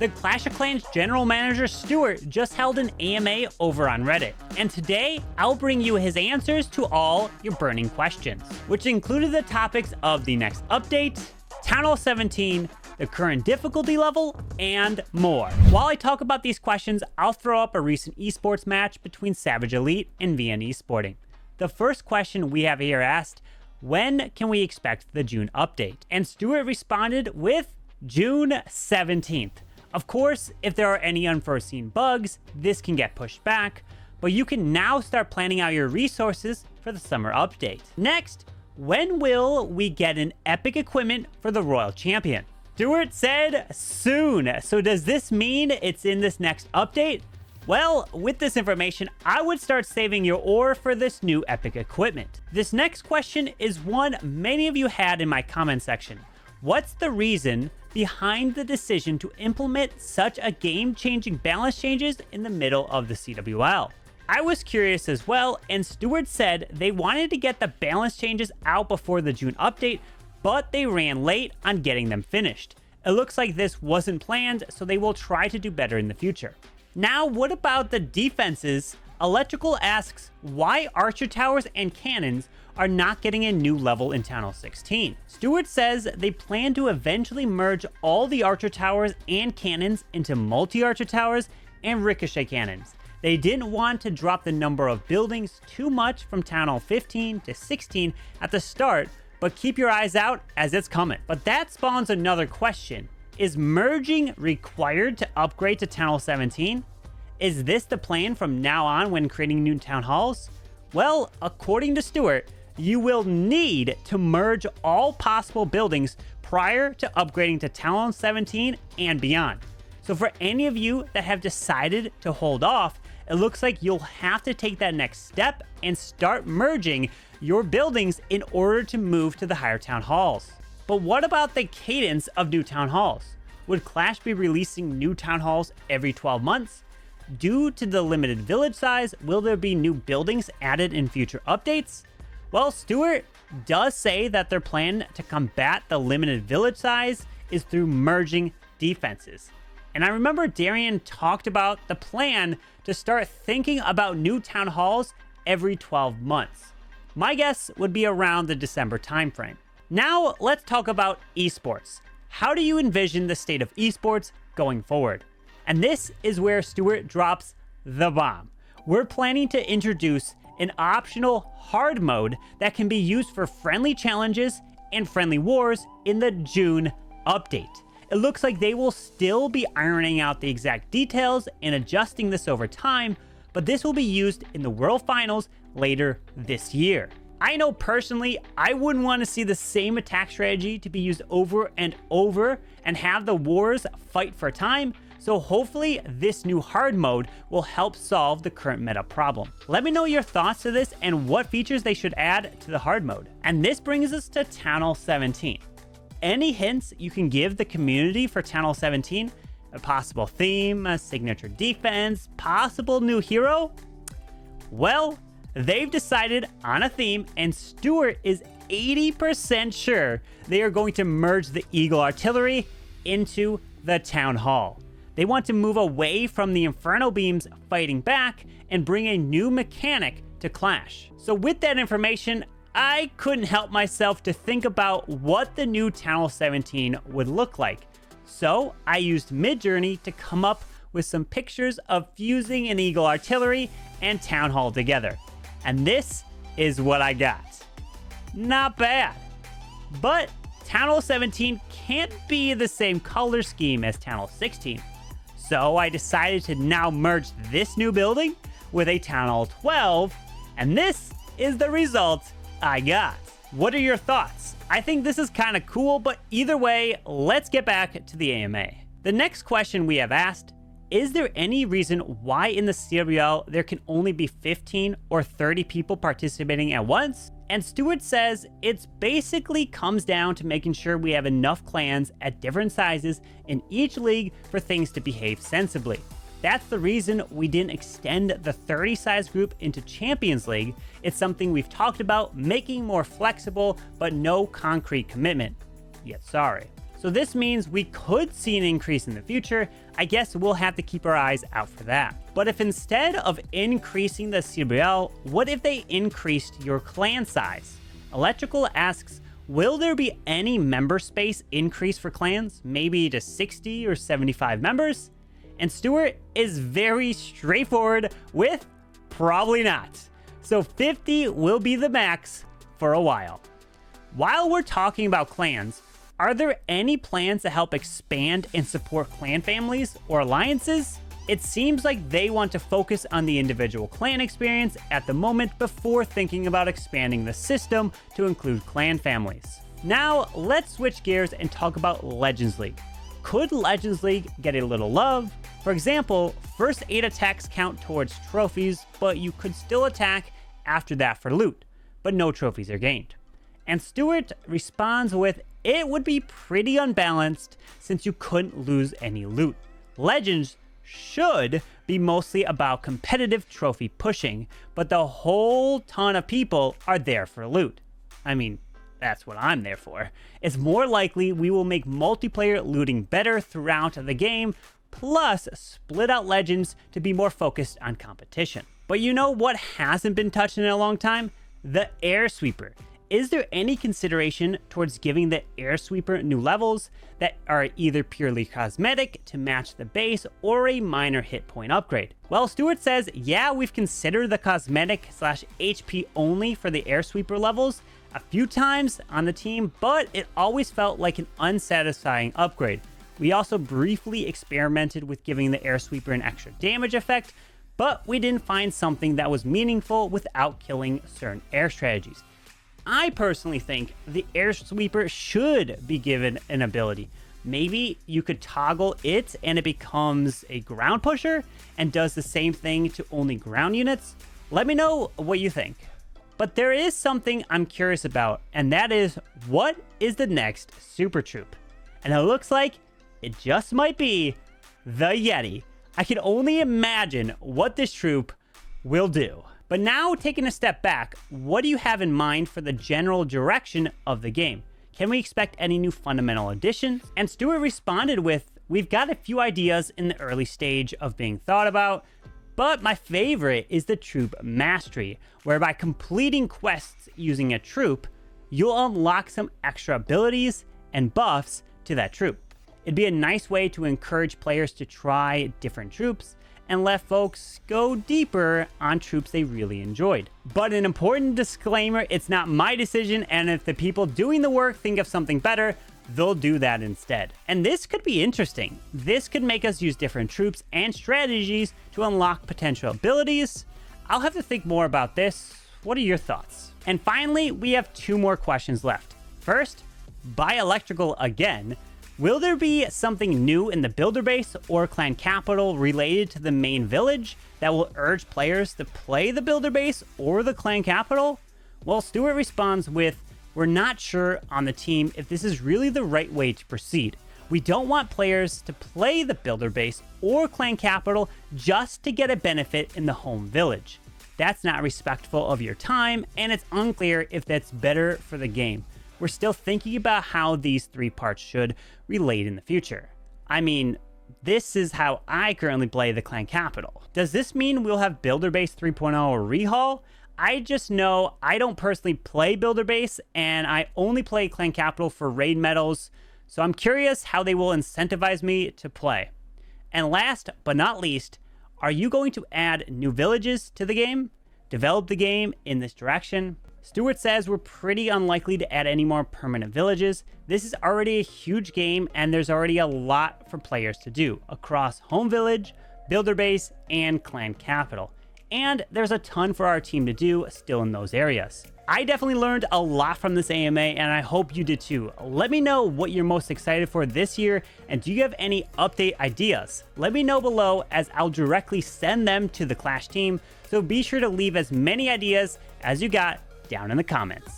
The Clash of Clans general manager Stuart just held an AMA over on Reddit, and today I'll bring you his answers to all your burning questions, which included the topics of the next update, Town Hall 17, the current difficulty level, and more. While I talk about these questions, I'll throw up a recent esports match between Savage Elite and VN Esporting. The first question we have here asked, when can we expect the June update? And Stuart responded with June 17th. Of course, if there are any unforeseen bugs, this can get pushed back, but you can now start planning out your resources for the summer update. Next, when will we get an epic equipment for the Royal Champion? Stuart said soon. So does this mean it's in this next update? Well, with this information, I would start saving your ore for this new epic equipment. This next question is one many of you had in my comment section. What's the reason behind the decision to implement such a game-changing balance changes in the middle of the CWL? I was curious as well, and Stuart said they wanted to get the balance changes out before the June update, but they ran late on getting them finished. It looks like this wasn't planned, so they will try to do better in the future. Now, what about the defenses? Electrical asks why archer towers and cannons are not getting a new level in Town Hall 16. Stuart says they plan to eventually merge all the archer towers and cannons into multi-archer towers and ricochet cannons. They didn't want to drop the number of buildings too much from Town Hall 15 to 16 at the start, but keep your eyes out as it's coming. But that spawns another question. Is merging required to upgrade to Town Hall 17? Is this the plan from now on when creating new town halls? Well, according to Stuart, you will need to merge all possible buildings prior to upgrading to Town Hall 17 and beyond. So for any of you that have decided to hold off, it looks like you'll have to take that next step and start merging your buildings in order to move to the higher town halls. But what about the cadence of new town halls? Would Clash be releasing new town halls every 12 months? Due to the limited village size, will there be new buildings added in future updates? Well, Stuart does say that their plan to combat the limited village size is through merging defenses. And I remember Darian talked about the plan to start thinking about new town halls every 12 months. My guess would be around the December timeframe. Now let's talk about esports. How do you envision the state of esports going forward? And this is where Stuart drops the bomb. We're planning to introduce an optional hard mode that can be used for friendly challenges and friendly wars in the June update. It looks like they will still be ironing out the exact details and adjusting this over time, but this will be used in the World Finals later this year. I know personally, I wouldn't want to see the same attack strategy to be used over and over and have the wars fight for time, so hopefully this new hard mode will help solve the current meta problem. Let me know your thoughts to this and what features they should add to the hard mode. And this brings us to Town Hall 17. Any hints you can give the community for Town Hall 17? A possible theme, a signature defense, possible new hero? Well, they've decided on a theme, and Stuart is 80% sure they are going to merge the Eagle Artillery into the Town Hall. They want to move away from the Inferno Beams fighting back and bring a new mechanic to Clash. So with that information, I couldn't help myself to think about what the new Town Hall 17 would look like. So I used Midjourney to come up with some pictures of fusing an Eagle Artillery and Town Hall together. And this is what I got. Not bad. But Town Hall 17 can't be the same color scheme as Town Hall 16. So I decided to now merge this new building with a Town Hall 12, and this is the result I got. What are your thoughts? I think this is kind of cool, but either way, let's get back to the AMA. The next question we have asked, is there any reason why in the CWL there can only be 15 or 30 people participating at once? And Stuart says it's basically comes down to making sure we have enough clans at different sizes in each league for things to behave sensibly. That's the reason we didn't extend the 30 size group into Champions League. It's something we've talked about making more flexible, but no concrete commitment. Yet sorry. So this means we could see an increase in the future. I guess we'll have to keep our eyes out for that. But if instead of increasing the CWL, what if they increased your clan size? Electrical asks, will there be any member space increase for clans? Maybe to 60 or 75 members? And Stuart is very straightforward with probably not. So 50 will be the max for a while. While we're talking about clans, are there any plans to help expand and support clan families or alliances? It seems like they want to focus on the individual clan experience at the moment before thinking about expanding the system to include clan families. Now, let's switch gears and talk about Legends League. Could Legends League get a little love? For example, first 8 attacks count towards trophies, but you could still attack after that for loot, but no trophies are gained. And Stuart responds with, it would be pretty unbalanced since you couldn't lose any loot. Legends should be mostly about competitive trophy pushing, but the whole ton of people are there for loot. I mean, that's what I'm there for. It's more likely we will make multiplayer looting better throughout the game, plus split out Legends to be more focused on competition. But you know what hasn't been touched in a long time? The Air Sweeper. Is there any consideration towards giving the Air Sweeper new levels that are either purely cosmetic to match the base or a minor hit point upgrade? Well, Stuart says, yeah, we've considered the cosmetic / HP only for the Air Sweeper levels a few times on the team, but it always felt like an unsatisfying upgrade. We also briefly experimented with giving the Air Sweeper an extra damage effect, but we didn't find something that was meaningful without killing certain air strategies. I personally think the Air Sweeper should be given an ability. Maybe you could toggle it and it becomes a ground pusher and does the same thing to only ground units. Let me know what you think. But there is something I'm curious about, and that is, what is the next Super Troop? And it looks like it just might be the Yeti. I can only imagine what this troop will do. But now, taking a step back, what do you have in mind for the general direction of the game? Can we expect any new fundamental additions? And Stuart responded with, we've got a few ideas in the early stage of being thought about, but my favorite is the troop mastery, whereby completing quests using a troop, you'll unlock some extra abilities and buffs to that troop. It'd be a nice way to encourage players to try different troops and let folks go deeper on troops they really enjoyed. But an important disclaimer, it's not my decision, and if the people doing the work think of something better, they'll do that instead. And this could be interesting. This could make us use different troops and strategies to unlock potential abilities. I'll have to think more about this. What are your thoughts? And finally, we have 2 more questions left. First, by Electrical again, will there be something new in the builder base or clan capital related to the main village that will urge players to play the builder base or the clan capital? Well, Stuart responds with, we're not sure on the team if this is really the right way to proceed. We don't want players to play the builder base or clan capital just to get a benefit in the home village. That's not respectful of your time, and it's unclear if that's better for the game. We're still thinking about how these 3 parts should relate in the future. I mean, this is how I currently play the clan capital. Does this mean we'll have Builder Base 3.0 or rehaul? I just know I don't personally play Builder Base, and I only play clan capital for raid medals, so I'm curious how they will incentivize me to play. And last but not least, are you going to add new villages to the game? Develop the game in this direction? Stuart says we're pretty unlikely to add any more permanent villages. This is already a huge game, and there's already a lot for players to do across home village, builder base, and clan capital. And there's a ton for our team to do still in those areas. I definitely learned a lot from this AMA, and I hope you did too. Let me know what you're most excited for this year, and do you have any update ideas? Let me know below, as I'll directly send them to the Clash team, so be sure to leave as many ideas as you got down in the comments.